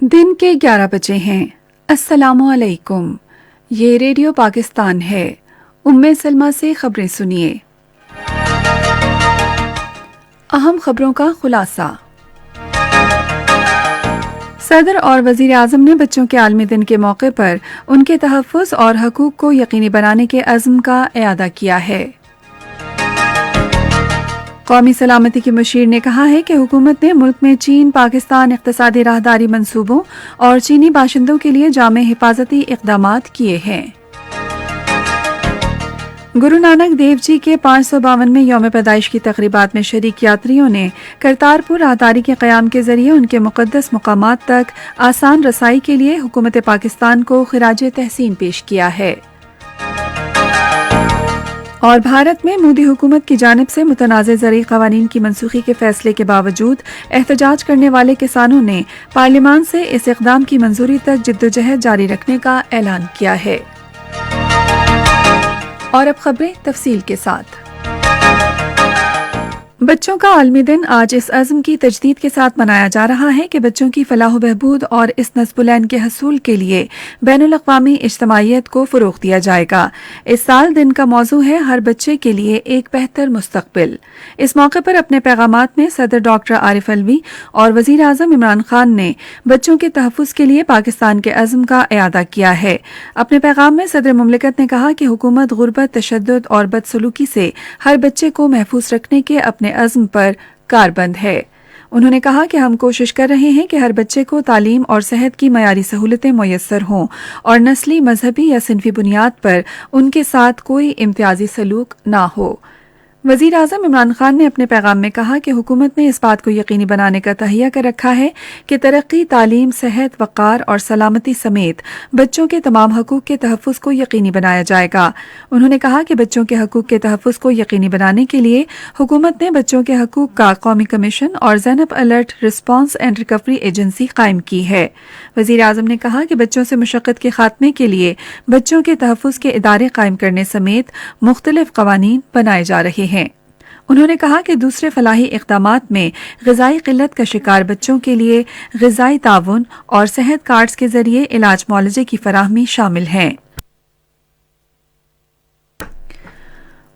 دن کے 11 بجے ہیں۔ السلام علیکم، یہ ریڈیو پاکستان ہے۔ ام سلمہ سے خبریں سنیے۔ اہم خبروں کا خلاصہ۔ صدر اور وزیر اعظم نے بچوں کے عالمی دن کے موقع پر ان کے تحفظ اور حقوق کو یقینی بنانے کے عزم کا اعادہ کیا ہے۔ قومی سلامتی کی مشیر نے کہا ہے کہ حکومت نے ملک میں چین پاکستان اقتصادی راہداری منصوبوں اور چینی باشندوں کے لیے جامع حفاظتی اقدامات کیے ہیں۔ گرو نانک دیو جی کے 552ویں یوم پیدائش کی تقریبات میں شریک یاتریوں نے کرتارپور راہداری کے قیام کے ذریعے ان کے مقدس مقامات تک آسان رسائی کے لیے حکومت پاکستان کو خراج تحسین پیش کیا ہے۔ اور بھارت میں مودی حکومت کی جانب سے متنازع زرعی قوانین کی منسوخی کے فیصلے کے باوجود احتجاج کرنے والے کسانوں نے پارلیمان سے اس اقدام کی منظوری تک جدوجہد جاری رکھنے کا اعلان کیا ہے۔ اور اب خبریں تفصیل کے ساتھ۔ بچوں کا عالمی دن آج اس عزم کی تجدید کے ساتھ منایا جا رہا ہے کہ بچوں کی فلاح و بہبود اور اس نصب العین کے حصول کے لیے بین الاقوامی اجتماعیت کو فروغ دیا جائے گا۔ اس سال دن کا موضوع ہے ہر بچے کے لیے ایک بہتر مستقبل۔ اس موقع پر اپنے پیغامات میں صدر ڈاکٹر عارف علوی اور وزیر اعظم عمران خان نے بچوں کے تحفظ کے لیے پاکستان کے عزم کا اعادہ کیا ہے۔ اپنے پیغام میں صدر مملکت نے کہا کہ حکومت غربت، تشدد اور بدسلوکی سے ہر بچے کو محفوظ رکھنے کے اپنے عزم پر کاربند ہے۔ انہوں نے کہا کہ ہم کوشش کر رہے ہیں کہ ہر بچے کو تعلیم اور صحت کی معیاری سہولتیں میسر ہوں اور نسلی، مذہبی یا صنفی بنیاد پر ان کے ساتھ کوئی امتیازی سلوک نہ ہو۔ وزیر اعظم عمران خان نے اپنے پیغام میں کہا کہ حکومت نے اس بات کو یقینی بنانے کا تہیہ کر رکھا ہے کہ ترقی، تعلیم، صحت، وقار اور سلامتی سمیت بچوں کے تمام حقوق کے تحفظ کو یقینی بنایا جائے گا۔ انہوں نے کہا کہ بچوں کے حقوق کے تحفظ کو یقینی بنانے کے لیے حکومت نے بچوں کے حقوق کا قومی کمیشن اور Zainab alert response and recovery agency قائم کی ہے۔ وزیر اعظم نے کہا کہ بچوں سے مشقت کے خاتمے کے لیے بچوں کے تحفظ کے ادارے قائم کرنے سمیت مختلف قوانین بنائے جا رہے ہیں۔ انہوں نے کہا کہ دوسرے فلاحی اقدامات میں غذائی قلت کا شکار بچوں کے لیے غذائی تعاون اور صحت کارڈز کے ذریعے علاج معالجے کی فراہمی شامل ہیں۔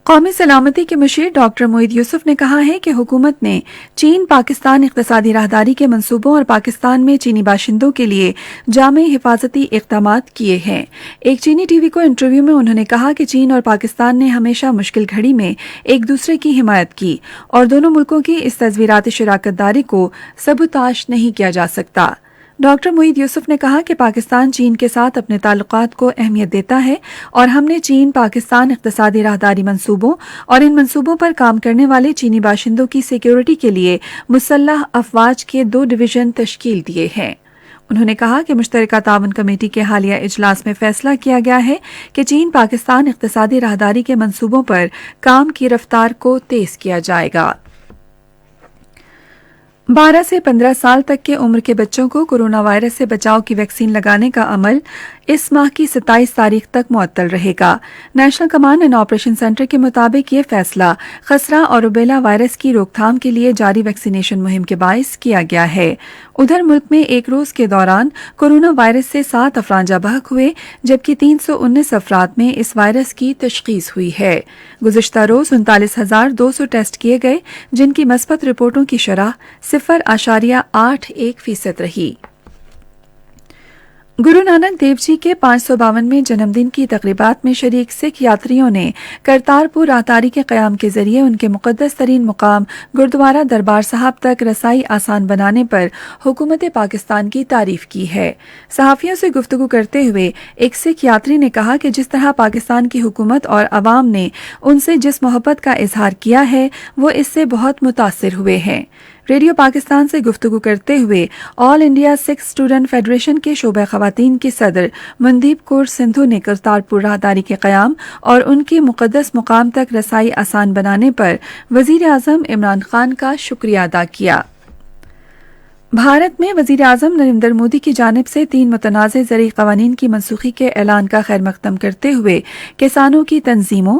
قومی سلامتی کے مشیر ڈاکٹر معید یوسف نے کہا ہے کہ حکومت نے چین پاکستان اقتصادی راہداری کے منصوبوں اور پاکستان میں چینی باشندوں کے لیے جامع حفاظتی اقدامات کیے ہیں۔ ایک چینی ٹی وی کو انٹرویو میں انہوں نے کہا کہ چین اور پاکستان نے ہمیشہ مشکل گھڑی میں ایک دوسرے کی حمایت کی اور دونوں ملکوں کی اس تزویراتی شراکت داری کو سبوتاژ نہیں کیا جا سکتا۔ ڈاکٹر معید یوسف نے کہا کہ پاکستان چین کے ساتھ اپنے تعلقات کو اہمیت دیتا ہے اور ہم نے چین پاکستان اقتصادی راہداری منصوبوں اور ان منصوبوں پر کام کرنے والے چینی باشندوں کی سیکیورٹی کے لیے مسلح افواج کے 2 ڈویژن تشکیل دیے ہیں۔ انہوں نے کہا کہ مشترکہ تعاون کمیٹی کے حالیہ اجلاس میں فیصلہ کیا گیا ہے کہ چین پاکستان اقتصادی راہداری کے منصوبوں پر کام کی رفتار کو تیز کیا جائے گا۔ 12 سے 15 سال تک کے عمر کے بچوں کو کورونا وائرس سے بچاؤ کی ویکسین لگانے کا عمل اس ماہ کی 27 تاریخ تک معطل رہے گا۔ National command and operation centre کے مطابق یہ فیصلہ خسرہ اور روبیلا وائرس کی روک تھام کے لیے جاری ویکسینیشن مہم کے باعث کیا گیا ہے۔ ادھر ملک میں ایک روز کے دوران کورونا وائرس سے 7 افراد جاں بحق ہوئے جبکہ 319 افراد میں اس وائرس کی تشخیص ہوئی ہے۔ گزشتہ روز 39,200 ٹیسٹ کیے گئے جن کی مثبت رپورٹوں کی شرح 0.81% رہی۔ گرو نانک دیو جی کے 552ویں جنم دن کی تقریبات میں شریک سکھ یاتریوں نے کرتارپور راہداری کے قیام کے ذریعے ان کے مقدس ترین مقام گردوارہ دربار صاحب تک رسائی آسان بنانے پر حکومت پاکستان کی تعریف کی ہے۔ صحافیوں سے گفتگو کرتے ہوئے ایک سکھ یاتری نے کہا کہ جس طرح پاکستان کی حکومت اور عوام نے ان سے جس محبت کا اظہار کیا ہے وہ اس سے بہت متاثر ہوئے ہیں۔ ریڈیو پاکستان سے گفتگو کرتے ہوئے آل انڈیا سکھ اسٹوڈنٹ فیڈریشن کے شعبہ خواتین کی صدر مندیپ کور سندھو نے کرتارپور راہداری کے قیام اور ان کے مقدس مقام تک رسائی آسان بنانے پر وزیر اعظم عمران خان کا شکریہ ادا کیا۔ بھارت میں وزیر اعظم نریندر مودی کی جانب سے 3 متنازع زرعی قوانین کی منسوخی کے اعلان کا خیر مقدم کرتے ہوئے کسانوں کی تنظیموں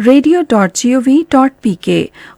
radio.gov.pk